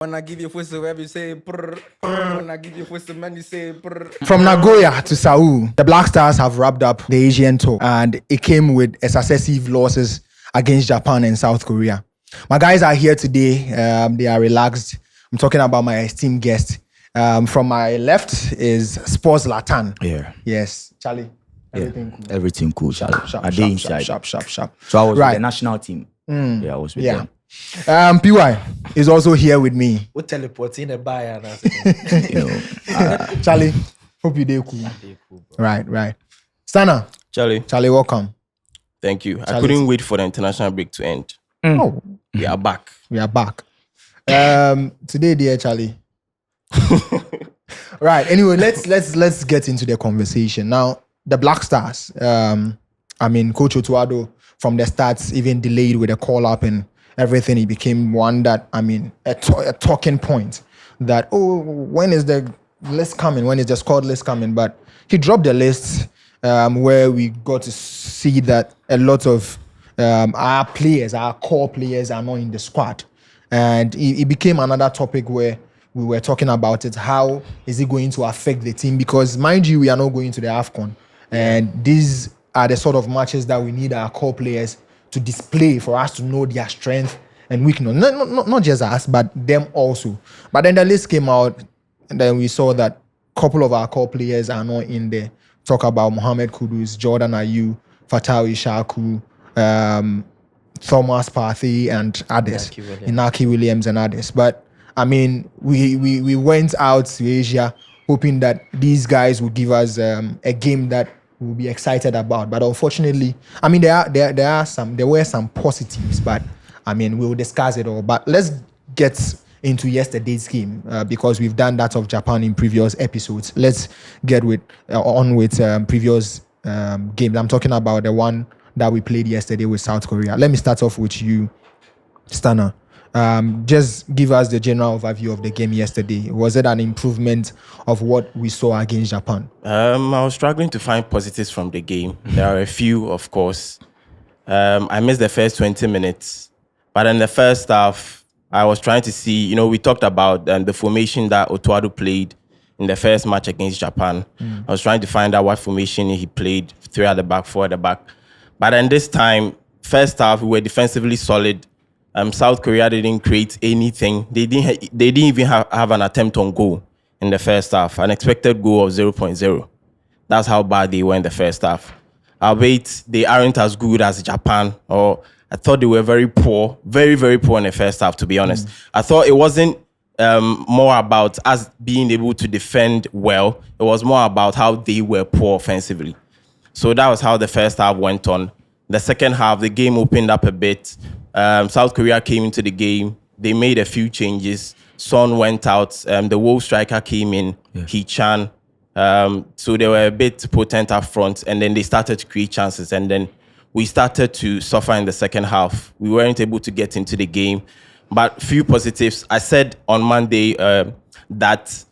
When I give you whistle, every say prrrr. When I give you whistle, man, you say prrrr. From Nagoya to Seoul, the Black Stars have wrapped up the Asian tour, and it came with a successive losses against Japan and South Korea. My guys are here today. They are relaxed. I'm talking about my esteemed guest. From my left is Sports Latan. Yeah. Yes, Charlie. Everything cool. Everything cool, Charlie. Sharp. So I was Right. with the national team. Yeah, I was with them. PY is also here with me. What teleporting a buyer? You know, Charlie, hope you do cool. Right. Stana, Charlie, welcome. thank you. I Charlie. couldn't wait for the international break to end. Oh, We are back. we are back. Today, dear Charlie. Right. Anyway, let's get into the conversation now. The Black Stars. Coach Otuado from the starts even delayed with a call up and everything. He became one that a talking point. That when is the list coming? When is the squad list coming? But he dropped the list where we got to see that a lot of our core players are not in the squad. And it became another topic where we were talking about it. How is it going to affect the team? Because mind you, we are not going to the AFCON. And these are the sort of matches that we need our core players to display for us to know their strength and weakness. Not just us, but them also. But then the list came out, and then we saw that a couple of our core players are not in there. Talk about Mohamed Kudus, Jordan Ayew, Fatawu Ishaku, Thomas Partey, and others. Inaki Williams and others. But we went out to Asia hoping that these guys would give us a game that we'll be excited about. But unfortunately, there were some positives, but we'll discuss it all. But let's get into yesterday's game because we've done that of Japan in previous episodes. Let's get on with previous games. I'm talking about the one that we played yesterday with South Korea. Let me start off with you, Stana. Just give us the general overview of the game yesterday. Was it an improvement of what we saw against Japan? I was struggling to find positives from the game. There are a few, of course. I missed the first 20 minutes. But in the first half, I was trying to see, we talked about the formation that Otuado played in the first match against Japan. I was trying to find out what formation he played, 3 at the back, 4 at the back. But then this time, first half, we were defensively solid. South Korea didn't create anything. They didn't even have an attempt on goal in the first half. An expected goal of 0.0. That's how bad they were in the first half. Albeit they aren't as good as Japan, or I thought they were very poor, very, very poor in the first half, to be honest. I thought it wasn't more about us being able to defend well. It was more about how they were poor offensively. So that was how the first half went on. The second half, the game opened up a bit. South Korea came into the game. They made a few changes. Son went out. The Wolf striker came in, Hee-chan. So they were a bit potent up front, and then they started to create chances. And then we started to suffer in the second half. We weren't able to get into the game. But few positives. I said on Monday that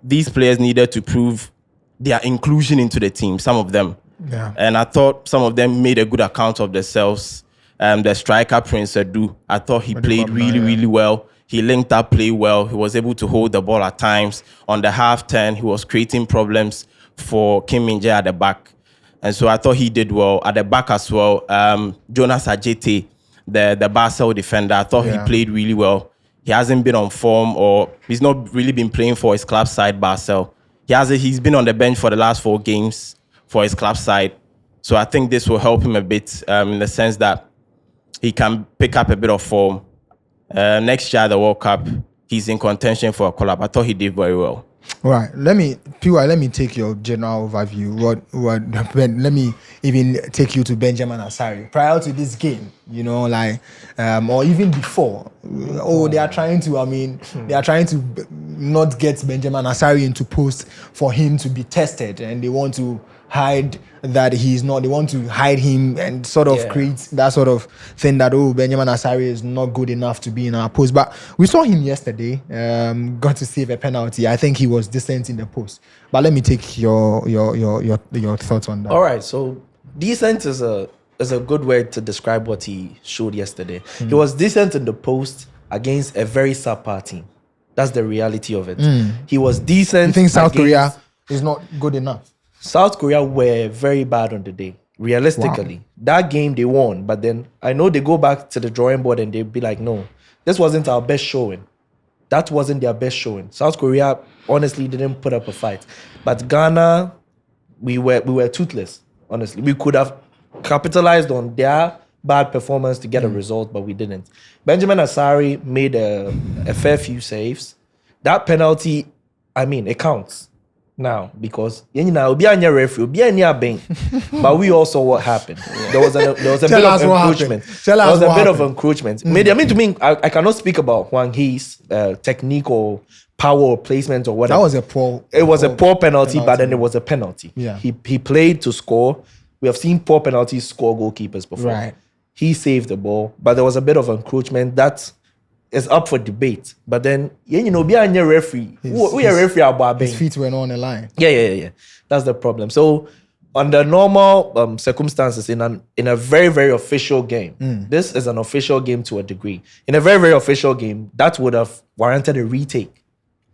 these players needed to prove their inclusion into the team, some of them. Yeah. And I thought some of them made a good account of themselves. The striker, Prince Edu, I thought he played really well. He linked up play well. He was able to hold the ball at times. On the half turn, he was creating problems for Kim Min-jae at the back. And so I thought he did well. At the back as well, Jonas Ajete, the Basel defender, I thought he played really well. He hasn't been on form, or he's not really been playing for his club side, Basel. He's been on the bench for the last 4 games for his club side. So I think this will help him a bit in the sense that he can pick up a bit of form. Next year, the World Cup, he's in contention for a call-up. I thought he did very well. All right, let me take your general overview. Let me even take you to Benjamin Asari. Prior to this game, or even before, they are trying to not get Benjamin Asari into post for him to be tested, and they want to hide that he's not. They want to hide him and sort of create that sort of thing that Benjamin Asari is not good enough to be in our post. But we saw him yesterday. Got to save a penalty. I think he was decent in the post. But let me take your thoughts on that. All right, so decent is a good word to describe what he showed yesterday. He was decent in the post. against a very subpar team. That's the reality of it. He was decent. You think South against- Korea is not good enough? South Korea were very bad on the day. Realistically, that game they won, but then I know they go back to the drawing board and they'll be like, no, this wasn't our best showing. That wasn't their best showing. South Korea honestly didn't put up a fight. But Ghana, we were toothless, honestly. We could have capitalized on their bad performance to get a result, but we didn't. Benjamin Asari made a fair few saves. That penalty, I mean, it counts now because obi anya referee, obi anya ben. But we all saw what happened. There was a bit of encroachment. There was a bit of encroachment. Maybe I mean to me, I cannot speak about Hwang Hee's technique or power or placement or whatever. That was a poor. It was a poor penalty, but then it was a penalty. Yeah. He played to score. We have seen poor penalties score goalkeepers before. Right. He saved the ball, but there was a bit of encroachment that is up for debate. But then, be a referee. We are referee about His feet were not on the line. Yeah. That's the problem. So, under normal circumstances, in a very, very official game, this is an official game to a degree. In a very, very official game, that would have warranted a retake.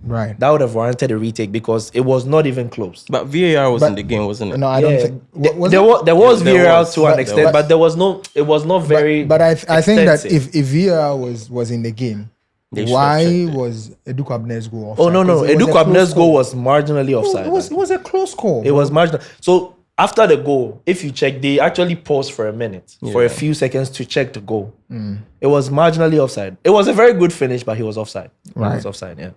Right. That would have warranted a retake because it was not even close. But VAR was in the game, wasn't it? No, I don't think. There was VAR was, to an but- extent, but there was no. It was not very. But I think that extensive. if VAR was in the game, They should have why checked it. was Edu Kwabna's goal offside? Oh no! 'Cause it was Edu a close Kwabna's goal call. was marginally offside. It was a close call. It was marginal. So after the goal, if you check, they actually paused for a minute, for a few seconds to check the goal. It was marginally offside. It was a very good finish, but he was offside. Right. He was offside. Yeah.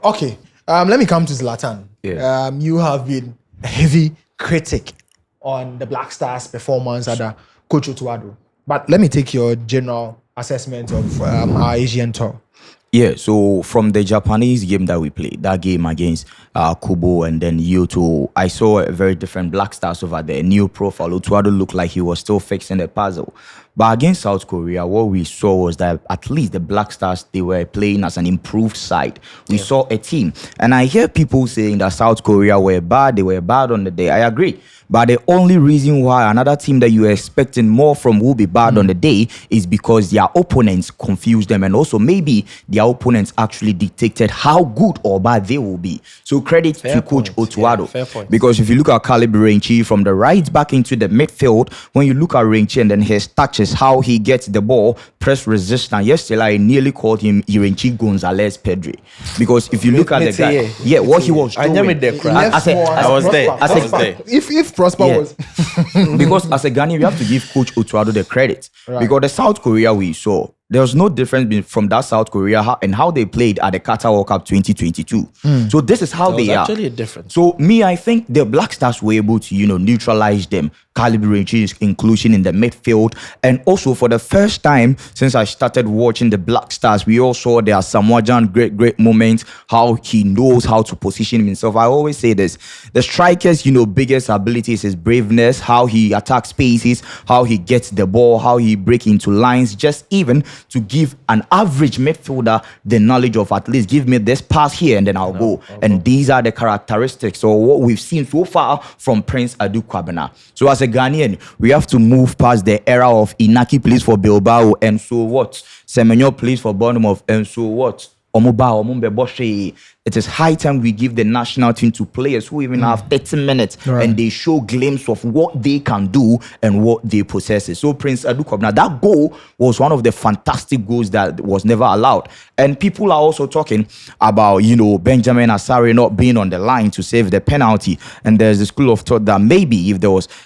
Okay. Let me come to Zlatan. Yeah. You have been a heavy critic on the Black Stars' performance under Coach Otuado. But let me take your general assessment of our Asian tour. Yeah, so from the Japanese game that we played, that game against Kubo and then Yoto, I saw a very different Black Stars over there. New profile. Otuado looked like he was still fixing the puzzle. But against South Korea, what we saw was that at least the Black Stars, they were playing as an improved side. We saw a team. And I hear people saying that South Korea were bad. They were bad on the day. I agree. But the only reason why another team that you are expecting more from will be bad on the day is because their opponents confused them. And also maybe their opponents actually dictated how good or bad they will be. So credit to Coach point. Otuado. Yeah, fair point. Because if you look at Caleb Renchi from the right back into the midfield, when you look at Renchi and then his touches, how he gets the ball, press resistant. Yesterday, I nearly called him Renchi Gonzalez Pedri. Because if you look at the guy, what he was I doing. never did cry. I was there. If Prosper Yeah. was Because as a Ghanaian, we have to give Coach Otuado the credit. Right. Because the South Korea we saw, there was no difference from that South Korea and how they played at the Qatar World Cup 2022. So this is how There was they are. actually a difference. So I think the Black Stars were able to, neutralize them. Calibrating inclusion in the midfield. And also for the first time since I started watching the Black Stars, we all saw their Samoajan great moments, how he knows how to position himself. I always say this, the striker's, biggest ability is his braveness, how he attacks spaces, how he gets the ball, how he breaks into lines, just even to give an average midfielder the knowledge of at least give me this pass here and then I'll go. And these are the characteristics or what we've seen so far from Prince Adu Kwabena. So as a Ghanaian, we have to move past the era of Inaki plays for Bilbao and so what? Semenyo plays for Bournemouth and so what? It is high time we give the national team to players who even have 30 minutes and they show glimpse of what they can do and what they possess. So Prince Adu Kwabena, that goal was one of the fantastic goals that was never allowed. And people are also talking about, Benjamin Asare not being on the line to save the penalty. And there's a school of thought that maybe if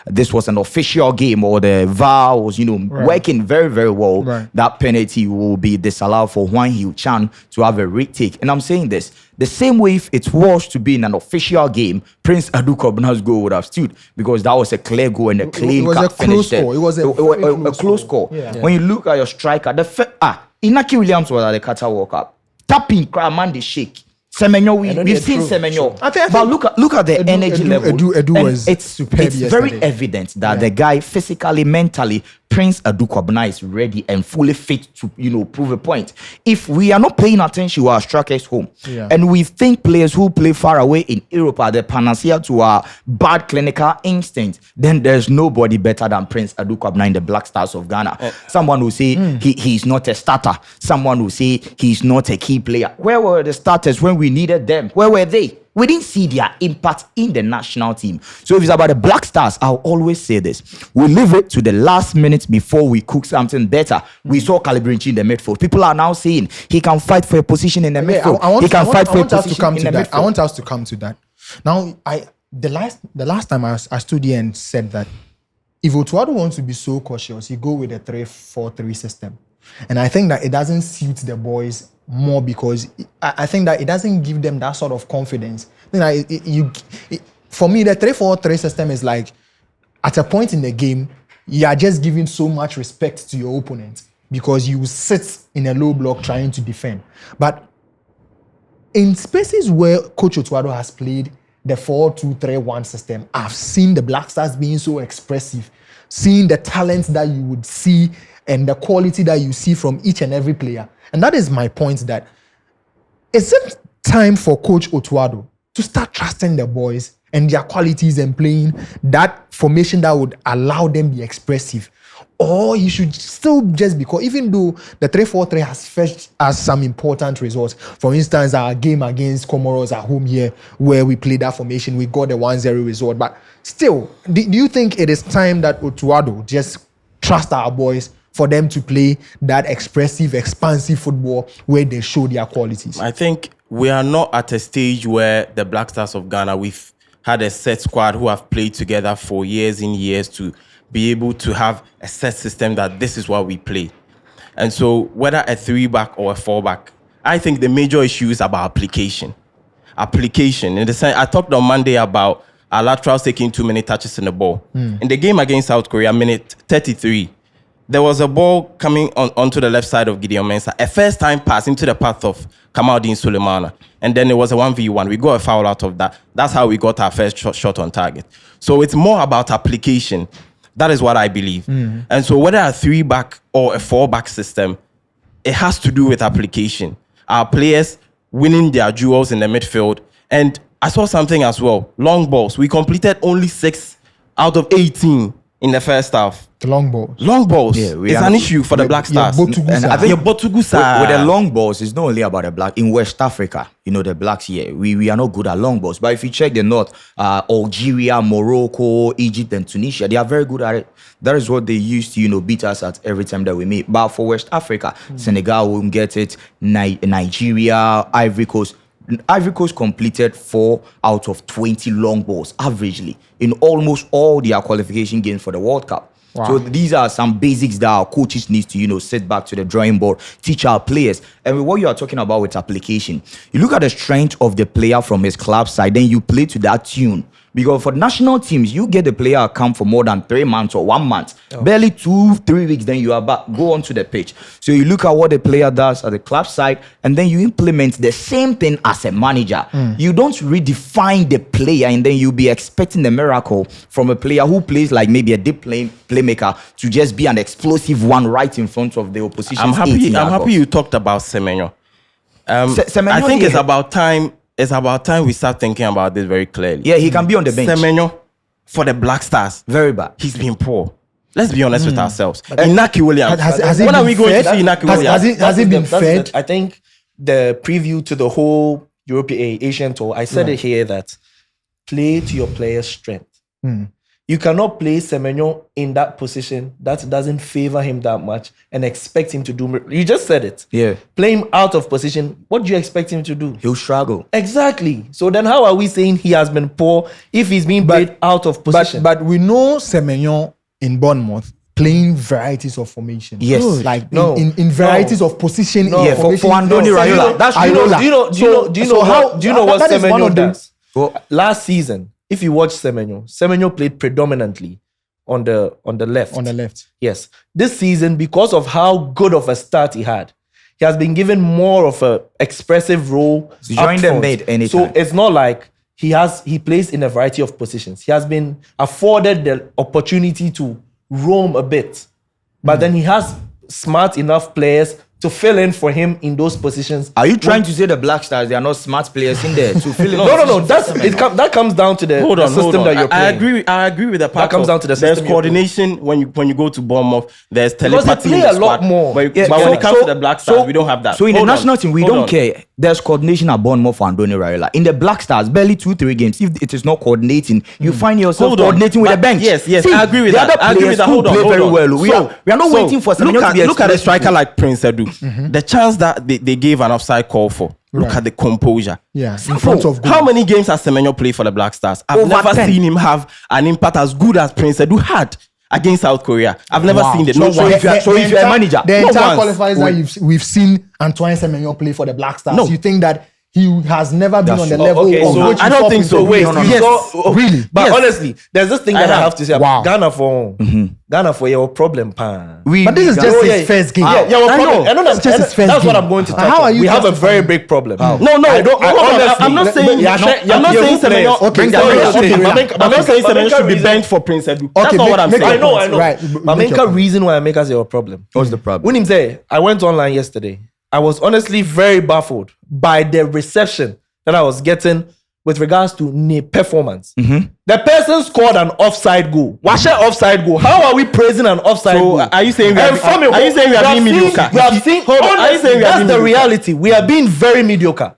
this was an official game or the VAR was, working very, very well, that penalty will be disallowed for Hwang Hee-chan to have a retake. And I'm saying this, the same way if it was to be in an official game, Prince Adu Kwabena's goal would have stood because that was a clear goal and a clean cut finish there. It was a close call. Yeah. When you look at your striker, Inaki Williams was at the Qatar World Cup. Tapping, man, they shake. Semenyo, we've seen Semenyo. But look at the energy level. Edu And was it's superb very yesterday. evident that the guy physically, mentally Prince Adukwabena is ready and fully fit to, prove a point. If we are not paying attention to our strikers home, and we think players who play far away in Europe are the panacea to our bad clinical instinct, then there's nobody better than Prince Adukwabena in the Black Stars of Ghana. Someone will say he's not a starter. Someone will say he's not a key player. Where were the starters when we needed them? Where were they? We didn't see their impact in the national team. So if it's about the Black Stars, I'll always say this. We leave it to the last minute before we cook something better. We saw Calibrinchi in the midfield. People are now saying he can fight for a position in the midfield. I want us to come to that. Now, the last time I stood here and said that if Otuado wants to be so cautious, he go with a 3-4-3 system. And I think that it doesn't suit the boys more because I think that it doesn't give them that sort of confidence. For me, the 3-4-3 system is like at a point in the game, you are just giving so much respect to your opponent because you sit in a low block trying to defend. But in spaces where Coach Otuado has played the 4-2-3-1 system, I've seen the Black Stars being so expressive, seeing the talent that you would see and the quality that you see from each and every player. And that is my point, that is it time for Coach Otuado to start trusting the boys and their qualities and playing that formation that would allow them be expressive? Or he should still just, because even though the 3-4-3 has fetched us some important results, for instance, our game against Comoros at home here, where we played that formation, we got the 1-0 result. But still, do you think it is time that Otuado just trust our boys for them to play that expressive, expansive football where they show their qualities? I think we are not at a stage where the Black Stars of Ghana, we've had a set squad who have played together for years and years to be able to have a set system that this is what we play. And so whether a 3-back or a 4-back, I think the major issue is about application. Application. In the sense, I talked on Monday about our laterals taking too many touches in the ball. In the game against South Korea, minute 33, there was a ball coming onto the left side of Gideon Mensah, a first-time pass into the path of Kamaldeen Sulemana, and then it was a 1v1. We got a foul out of that. That's how we got our first shot on target. So it's more about application. That is what I believe. And so whether a 3-back or a 4-back system, it has to do with application. Our players winning their duels in the midfield. And I saw something as well. Long balls. We completed only 6 out of 18 in the first half. The long balls. Long balls. Yeah, it's an issue for the Black Stars. And I think with the long balls, it's not only about the Black. In West Africa, the Blacks here, we are not good at long balls. But if you check the North, Algeria, Morocco, Egypt, and Tunisia, they are very good at it. That is what they used to, beat us at every time that we meet. But for West Africa, Senegal won't get it. Nigeria, Ivory Coast. Ivory Coast completed 4 out of 20 long balls averagely in almost all their qualification games for the World Cup. Wow. So these are some basics that our coaches need to, sit back to the drawing board, teach our players. And with what you are talking about with application, you look at the strength of the player from his club side, then you play to that tune. Because for national teams, you get the player come for more than 3 months or 1 month. Barely 2-3 weeks, then you are back, go onto the pitch. So you look at what the player does at the club side, and then you implement the same thing as a manager. You don't redefine the player, and then you'll be expecting the miracle from a player who plays like maybe a deep playmaker to just be an explosive one right in front of the opposition. I'm happy you talked about Semenyo. Semenyo, I think it's about time. It's about time we start thinking about this very clearly. Yeah, he can be on the bench. Semenyo, for the Black Stars, very bad. He's been poor. Let's be honest with ourselves. Inaki Williams. When are we going to see Inaki Williams? Has he been fed? I think the preview to the whole European Asian tour, I said it here that play to your player's strength. You cannot play Semenyo in that position that doesn't favor him that much and expect him to do. You just said it. Yeah. Play him out of position. What do you expect him to do? He'll struggle. Exactly. So then how are we saying he has been poor if he's being played out of position? But we know Semenyo in Bournemouth playing varieties of formation. Yes. Like in varieties of position. Yeah, for Andoni Raiola. That's do you know what Semenyo does? Last season, if you watch Semenyo played predominantly on the left. On the left. Yes. This season, because of how good of a start he had, he has been given more of a expressive role. So join the mid anytime. So it's not like he plays in a variety of positions. He has been afforded the opportunity to roam a bit. but then he has smart enough players to fill in for him in those positions. Are you trying to say the Black Stars, they are not smart players in there to fill in? No. That comes down to the system that you're playing. I agree with the part. That comes down to the there's system. coordination when you go to Bournemouth. There's Because telepathy they in play the a lot squad. more. But, Yeah, but so- when it comes so- to the Black Stars, we don't have that. So in the Hold on. national team, we Hold don't on. care. There's coordination at Bournemouth for Andoni Raiola. In the Black Stars, barely 2-3 games. If it is not coordinating, you find yourself Hold on. coordinating with But the bench. yes, See, I agree with the that. other I agree with players that. who Hold on, play hold very on. well. We are not waiting for Semenyo to be look at a expressive. striker like Prince Edu. The chance that they gave an offside call for. Look Right. at the composure. Yeah, in front of goal. How many games has Semenyo played for the Black Stars? I've Over never 10. seen him have an impact as good as Prince Edu had against South Korea. I've never Wow. seen it. So No the- one. if you're a manager, the no entire once. qualifiers that we've seen Antoine Semenyo play for the Black Stars, No. you think that he has never been That's on the true. level Okay, of so which I you don't saw think Prince so. Edu? Wait, No, yes. Really? But Yes. honestly, there's this thing that I have to say. Wow. Ghana for your problem, pan. But this is just his first game. Yeah, your I problem. know. I know It's just his first that's what game. I'm going to touch How on. are you We have a justifying- very big problem. No, I don't. hold on. Honestly, I'm not saying. I'm not saying Semenyo. Okay, I'm not saying Semenyo should be bent for Prince Edu. That's Okay, not what make- I'm make saying. your I know. Right. But Make main your point. reason why I make us your problem. What's the problem? When him say, I went online yesterday. I was honestly very baffled by the reception that I was getting with regards to performance. The person scored an offside goal. What's an offside goal? How are we praising an offside So, goal? are you saying we And are- from are you saying we are being mediocre? We have seen. Hold on, are you Honestly, saying we are that's being the mediocre? reality. We are being very mediocre.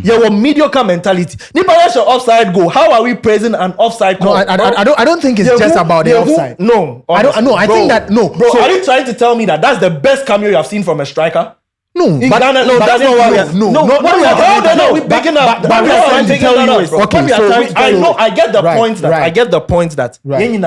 Yeah, well, mediocre mentality. Nipa offside goal. How are we praising an offside No, goal? I don't think it's just about the offside. No, I don't- no, I bro, think that- no. Bro, So- are you trying to tell me that that's the best cameo you have seen from a striker? No, In but Ghana, no, but that's not what we are. no, what we are How trying the to hell we do. picking up? But we are trying to tell you is Okay, what we are so trying to I tell know. you. I get the Right, point that right. I get the point that Right.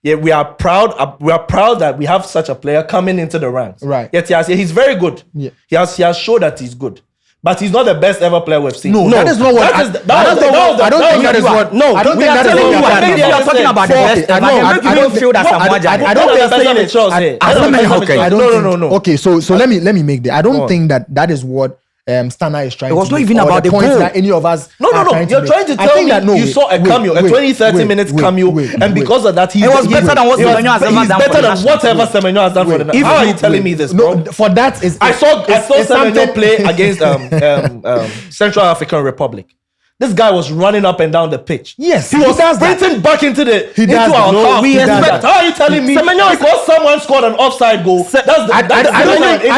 yeah, we are proud. We are proud that we have such a player coming into the ranks. Right. Yet he's very good. Yeah. He has showed that he's good, but he's not the best ever player we've seen. No, that is not what That I is the- I that don't was think the- I don't think that is you are- what. No, I don't we think are that is telling what you we what are they talking are about. talking about the Okay, best I ever. don't- They I make don't midfield as no, Samoa I Gyan. don't That's think what I'm saying. I don't Okay. think. Okay, so let me make that. I don't think that is what Stana is trying. It was to not do, even or about the point goal. that any of us. No. are You're trying to make. I tell think me that, no, you saw a cameo, a 20-30 minutes cameo, and because of that, It was better than what he was- Semenyo has ever he's done for better the than national whatever team. Semenyo has done for the. If How are you- you telling me this, bro? No, for that is I saw it's Semenyo something- play against Central African Republic. This guy was running up and down the pitch. Yes, he was he does that. sprinting back into He into does our that. No, half. we He does expect- that. How are you telling me? Semenyo is- Because someone scored an offside goal. That's the. I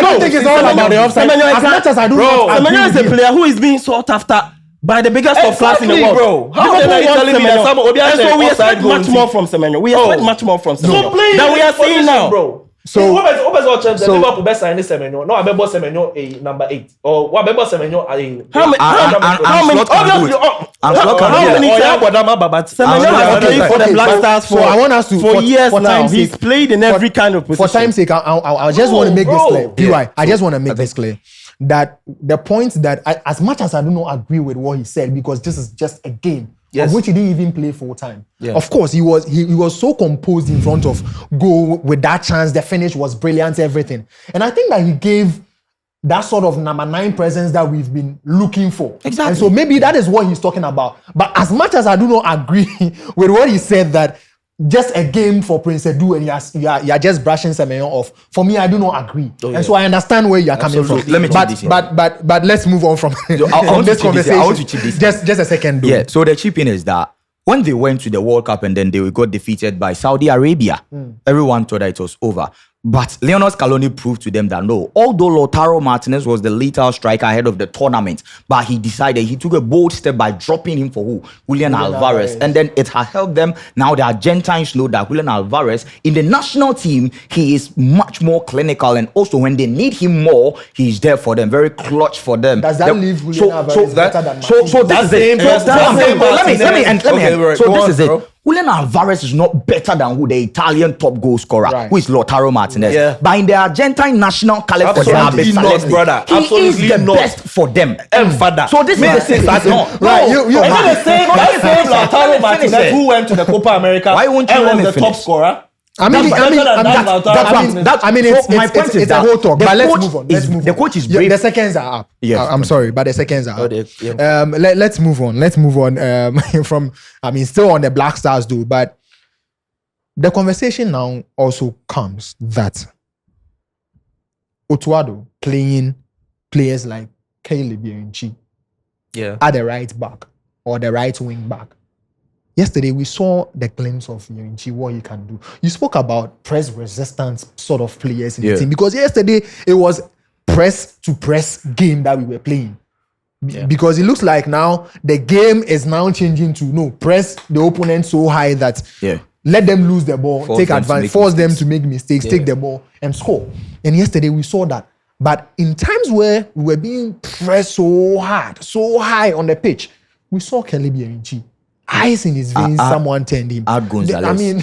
don't think it's all about the offside. Semenyo is As much as I do Bro, not agree Semenyo is with a you. player who is being sought after by the biggest of class in the Exactly, world. bro. How then are you Liverpool telling me want that Semenyo. some Obi And so we offside expect goal much in more team? from Semenyo. We expect much more from So Semenyo play than we are position, seeing now. bro. So- So Liverpool best sign Semenyo. No, I remember Semenyo a number 8. Or what remember Semenyo a How many? How many? Slot can do Obviously, it. And Slot can how do it. many times? Semenyo has Okay, played for the okay, Black so- Stars so I want us to for years for now. time's He's sake- played in every kind of position. For time's sake, I just want to make this bro. clear. Yeah. I just want to make this clear that the point that as much as I do not agree with what he said, because this is just a game Yes. of which he didn't even play full time. Yeah. Of course, he was so composed in front of goal with that chance. The finish was brilliant, everything, and I think that he gave that sort of number 9 presence that we've been looking for. Exactly. And so maybe that is what he's talking about. But as much as I do not agree with what he said, that just a game for Prince Edu and you are just brushing Semenyo off. For me, I do not agree. And so I understand where you are coming from. Absolutely. Let me chip this in. But let's move on from, I from want to this chip this in. conversation. I want to chip this in. Just a second. Though. Yeah, so the chipping is that when they went to the World Cup and then they got defeated by Saudi Arabia, everyone thought that it was over. But Lionel Scaloni proved to them that no, although Lautaro Martinez was the lethal striker ahead of the tournament, but he decided, he took a bold step by dropping him for who? Julian Alvarez. And then it has helped them. Now the Argentines know that Julian Alvarez, in the national team, he is much more clinical. And also when they need him more, he's there for them, very clutch for them. Does that leave Julian Alvarez better than So Martinez? this is it. Let me end. Okay, So go this on, is it. bro. Julian Alvarez is not better than who the Italian top goal scorer, Right. who is Lautaro Martinez. Yeah. But in the Argentine national caliber, Absolutely not, brother. He is Absolutely the not. best for them. Father. So this is the same. Right, you- Is it the same? That same Lautaro Martinez it. who went to the Copa America Why won't you and let was me the top finish? scorer? I mean, That's better than that Lautaro Martinez. it's my point is a that whole talk. the But let's coach move on. is- Let's move the on. coach is Yeah, brave. the seconds are up. Yes. I'm sorry, but the seconds are up. yeah. Let's move on. Let's move on from. Still on the Black Stars, though. But the conversation now also comes that Otuado playing players like Caleb Yerinchi Yeah. at the right back or the right wing back. Yesterday, we saw the glimpse of Yerinchi, what he can do. You spoke about press resistance sort of players in the team, because yesterday it was press to press game that we were playing. Yeah. Because it looks like now the game is now changing to press the opponent so high that let them lose the ball, take advantage, force them to make mistakes, take the ball and score. And yesterday we saw that. But in times where we were being pressed so hard, so high on the pitch, we saw Caleb Yerinchi. Ice in his veins, someone turned him. I mean,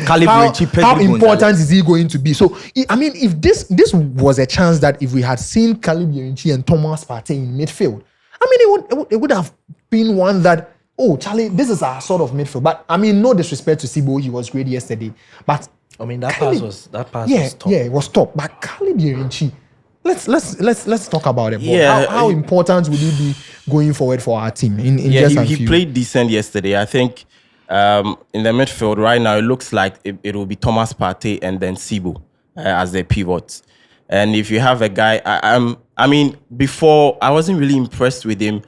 how important is he going to be? So, I mean, if this was a chance that if we had seen Caleb Yerinchi and Thomas Partey in midfield, I mean, it would have been one that, Charlie, this is our sort of midfield. But I mean, no disrespect to Sibo, he was great yesterday. But I mean, that pass was top. Yeah, it was top. But Caleb Yerinchi, let's talk about it. Yeah, how important would he be going forward for our team? He played decent yesterday. I think in the midfield right now, it looks like it will be Thomas Partey and then Sibo as their pivots. And if you have a guy, I mean, before I wasn't really impressed with him.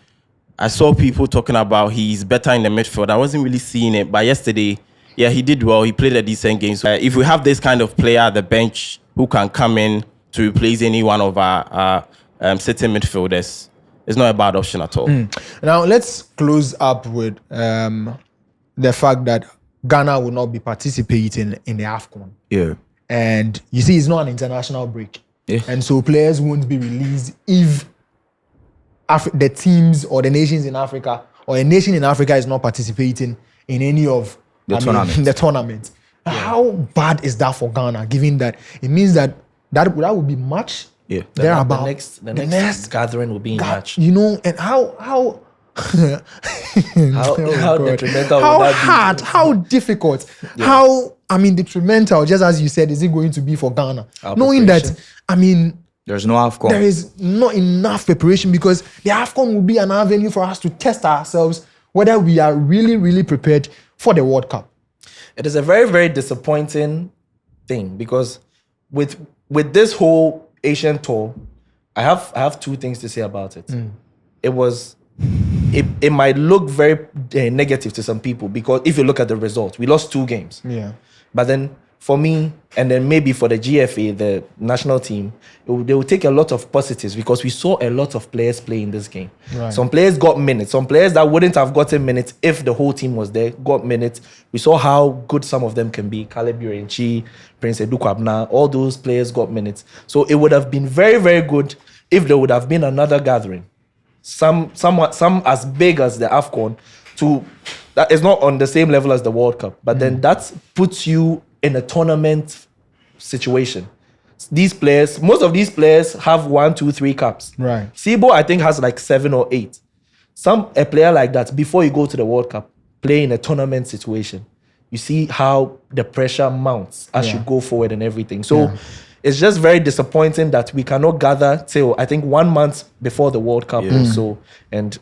I saw people talking about he's better in the midfield. I wasn't really seeing it, but yesterday, he did well. He played a decent game. So if we have this kind of player at the bench who can come in to replace any one of our sitting midfielders, it's not a bad option at all. Now let's close up with the fact that Ghana will not be participating in the AFCON. Yeah. And you see, it's not an international break. Yeah. And so players won't be released if the teams or the nations in Africa or a nation in Africa is not participating in any of the tournament. Yeah. How bad is that for Ghana, given that it means that would be March? Yeah. The next gathering will be in March. And how how detrimental how would that hard, be? how difficult, how detrimental, just as you said, is it going to be for Ghana? Knowing that, there's no AFCON. There is not enough preparation, because the AFCON will be an avenue for us to test ourselves whether we are really, really prepared for the World Cup. It is a very, very disappointing thing, because with this whole Asian tour, I have two things to say about it. It might look very negative to some people, because if you look at the results, we lost 2 games. Yeah. But then for me, and then maybe for the GFA, the national team, they will take a lot of positives, because we saw a lot of players play in this game. Right. Some players got minutes. Some players that wouldn't have gotten minutes if the whole team was there got minutes. We saw how good some of them can be. Caleb Yerinchi, Prince Edukwabna, all those players got minutes. So it would have been very, very good if there would have been another gathering. Some as big as the AFCON, that is not on the same level as the World Cup. But then that puts you in a tournament situation. Most of these players have 1, 2, 3 caps. Right. Sibo, I think, has like 7 or 8. A player like that, before you go to the World Cup, play in a tournament situation. You see how the pressure mounts as you go forward and everything. So it's just very disappointing that we cannot gather till, I think, 1 month before the World Cup or so. And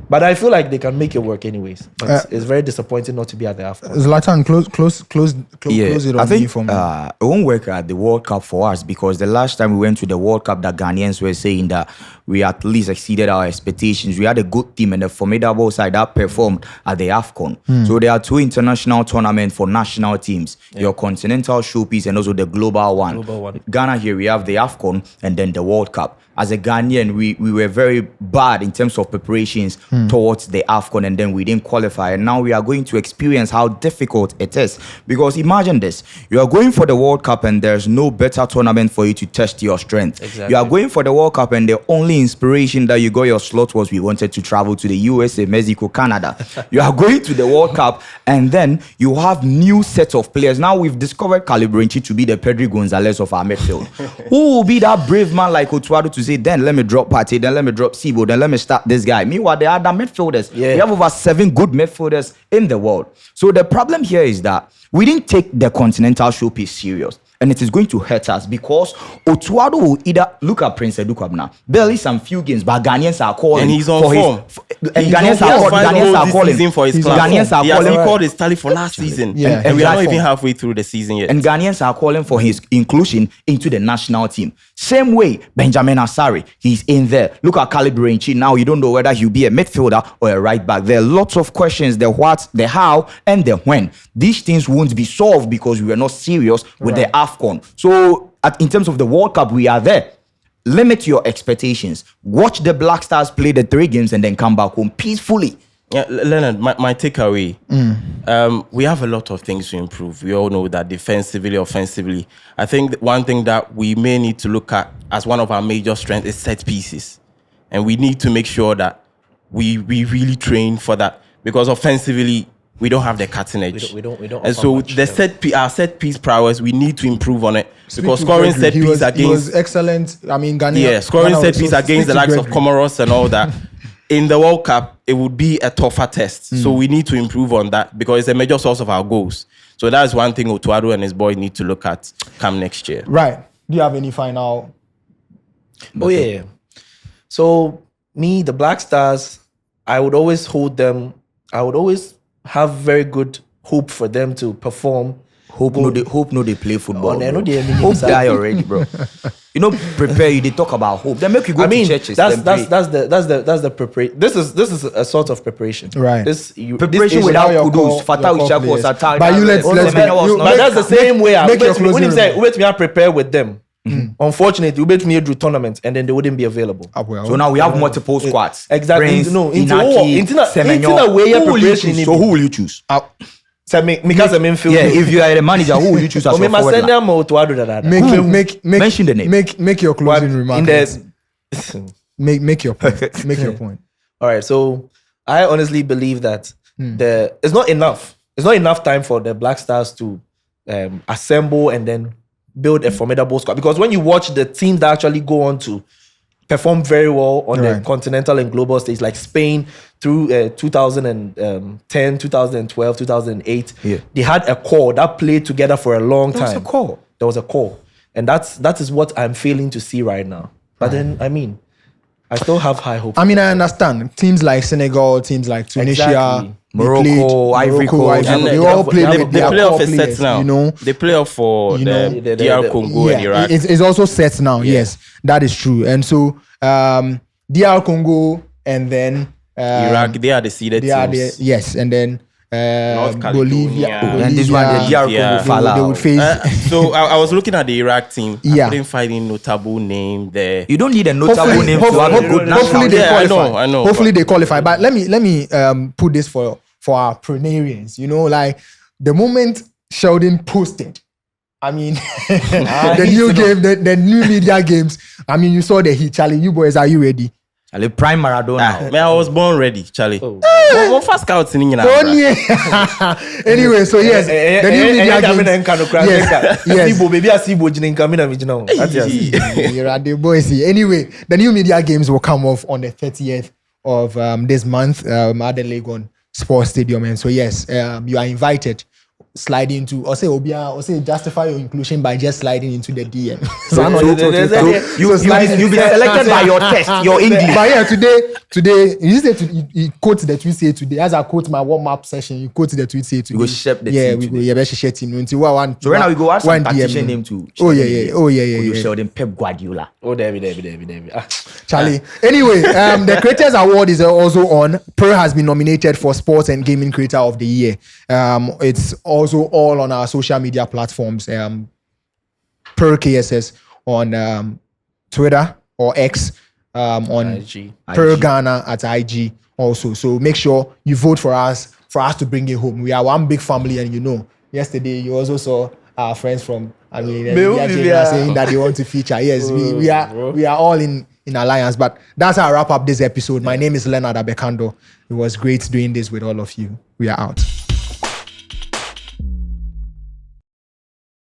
but I feel like they can make it work anyways. But it's very disappointing not to be at the AFCON. Zlatan, close it on me for me. It won't work at the World Cup for us, because the last time we went to the World Cup, the Ghanaians were saying that we at least exceeded our expectations. We had a good team and a formidable side that performed at the AFCON. So there are 2 international tournaments for national teams. Your continental showpiece and also the global one. Ghana here, we have the AFCON and then the World Cup. As a Ghanaian, we were very bad in terms of preparations towards the AFCON, and then we didn't qualify. And now we are going to experience how difficult it is. Because imagine this, you are going for the World Cup and there's no better tournament for you to test your strength. Exactly. You are going for the World Cup and the only inspiration that you got your slot was we wanted to travel to the USA, Mexico, Canada. You are going to the World Cup and then you have new set of players. Now we've discovered Caleb Yerinchi to be the Pedri Gonzalez of our midfield. Who will be that brave man like Otuado to say, then let me drop Partey, then let me drop Sibo, then let me start this guy. Meanwhile, the other midfielders, we have over 7 good midfielders in the world. So the problem here is that we didn't take the continental showpiece serious. And it is going to hurt us, because Otuado will either look at Prince Edukwabna, barely some few games, but Ghanaians are calling. And he's on form. And Ghanaians are calling. Season for his He's club. Ghanaians are He has calling. recalled his tally for last season. Yeah, and we are not exactly. even halfway through the season yet. And Ghanaians are calling for his inclusion into the national team. Same way, Benjamin Asari, he's in there. Look at Calibranchi. Now you don't know whether he'll be a midfielder or a right back. There are lots of questions, the what, the how, and the when. These things won't be solved because we were not serious with the AFCON. So in terms of the World Cup, we are there. Limit your expectations. Watch the Black Stars play the 3 games and then come back home peacefully. Yeah, Leonard, my takeaway. We have a lot of things to improve. We all know that defensively, offensively. I think one thing that we may need to look at as one of our major strengths is set pieces. And we need to make sure that we really train for that. Because offensively, we don't have the cutting edge. We don't And offer so much, our set piece prowess, we need to improve on it. Because scoring set piece he was against excellent. I mean, Ghana. Yeah, scoring Ghana set was piece so- against the speak to likes of Gregory. Comoros and all that. In the World Cup, it would be a tougher test. So we need to improve on that because it's a major source of our goals. So that's one thing Otuado and his boy need to look at come next year. Right. Do you have any final? Oh yeah. So me, the Black Stars, I would always hold them. I would always have very good hope for them to perform. Hope no they play football. Oh, they bro. know they are meaning Hope side. die already, bro. You know, prepare you. They talk about hope. They make you go I mean, to churches. that's then pray. the preparation. This is a sort of preparation, Right. Preparation this without your Kudus. core Fatah players. Ushak was attacked. But you let's Semenyo get- was you- not- But that's the same way. make your closing When him say, remarks. "Wait, me, I prepare with them." Unfortunately, we bet me do tournaments and then they wouldn't be available. Well, So now we have multiple squads. Exactly. Prince, No, into Inaki, into na Semenyo. way Who will you preparation. choose? So who will you choose? So because I'm in field. Yeah, if you are the manager, who will you choose as Or me your must forward send line? them out to do that. make Mention the name. Make your closing remarks. in the Make your point. Make your point. All right, so I honestly believe that it's not enough. It's not enough time for the Black Stars to assemble and then build a formidable squad. Because when you watch the teams that actually go on to perform very well on the Right. continental and global stage, like Spain through 2010, 2012, 2008, Yeah. they had a core that played together for a long time. There was a core. There was a core. And that is what I'm failing to see right now. But then, I mean, I still have high hope. I mean, I understand. Teams like Senegal, teams like Tunisia, Exactly. they Morocco, Ivory Coast. And they the- all the- played the with their playoff core is set players, now. you know. They play off for You the know, DR Congo and Iraq. It's also set now. Yes, that is true. And so, DR Congo and then Iraq, they are the seeded they are the teams. yes, and then North Bolivia. Caledonia. And this one, the DR Yeah. Congo They would face. So I was looking at the Iraq team. Yeah. I couldn't find any notable name there. You don't need a notable name to have a good national hopefully they Yeah, I qualify. know, I know, Hopefully but- they qualify. But let me put this for our pronarians. You know, like the moment Sheldon posted, I mean, the new game, the new media games. I mean, you saw the heat, Charlie. You boys, are you ready? Charlie, prime Maradona. Man, I was born ready, Charlie. Oh. One fast scout in England. Anyway, so yes, the new media games. Yes. Baby, I see Bojin coming and Vijino. You're at the boys here. Anyway, the new media games will come off on the 30th of this month at the Legon Sports Stadium. And so, yes, you are invited. Slide into, or say justify your inclusion by just sliding into the DM. You'll be selected by your test, your English. But yeah, today, you said you quote the tweet say today. As I quote my warm-up session, you quote the tweet say today. go shape the yeah, team we go. today. Yeah, we share team. Until one. So right now we go add some one tactician DM. name to. Oh yeah. Sheldon Pep Guardiola. Oh, David. Charlie. Anyway, the Creators Award is also on. Prrrr has been nominated for Sports and Gaming Creator of the Year. It's also all on our social media platforms. Prrrr KSS on Twitter or X, on IG. Prrrr Ghana at IG also. So make sure you vote for us to bring it home. We are one big family, and you know, yesterday you also saw our friends from saying that they want to feature. Yes, we are all in alliance. But that's how I wrap up this episode. My name is Leonard Abekando. It was great doing this with all of you. We are out.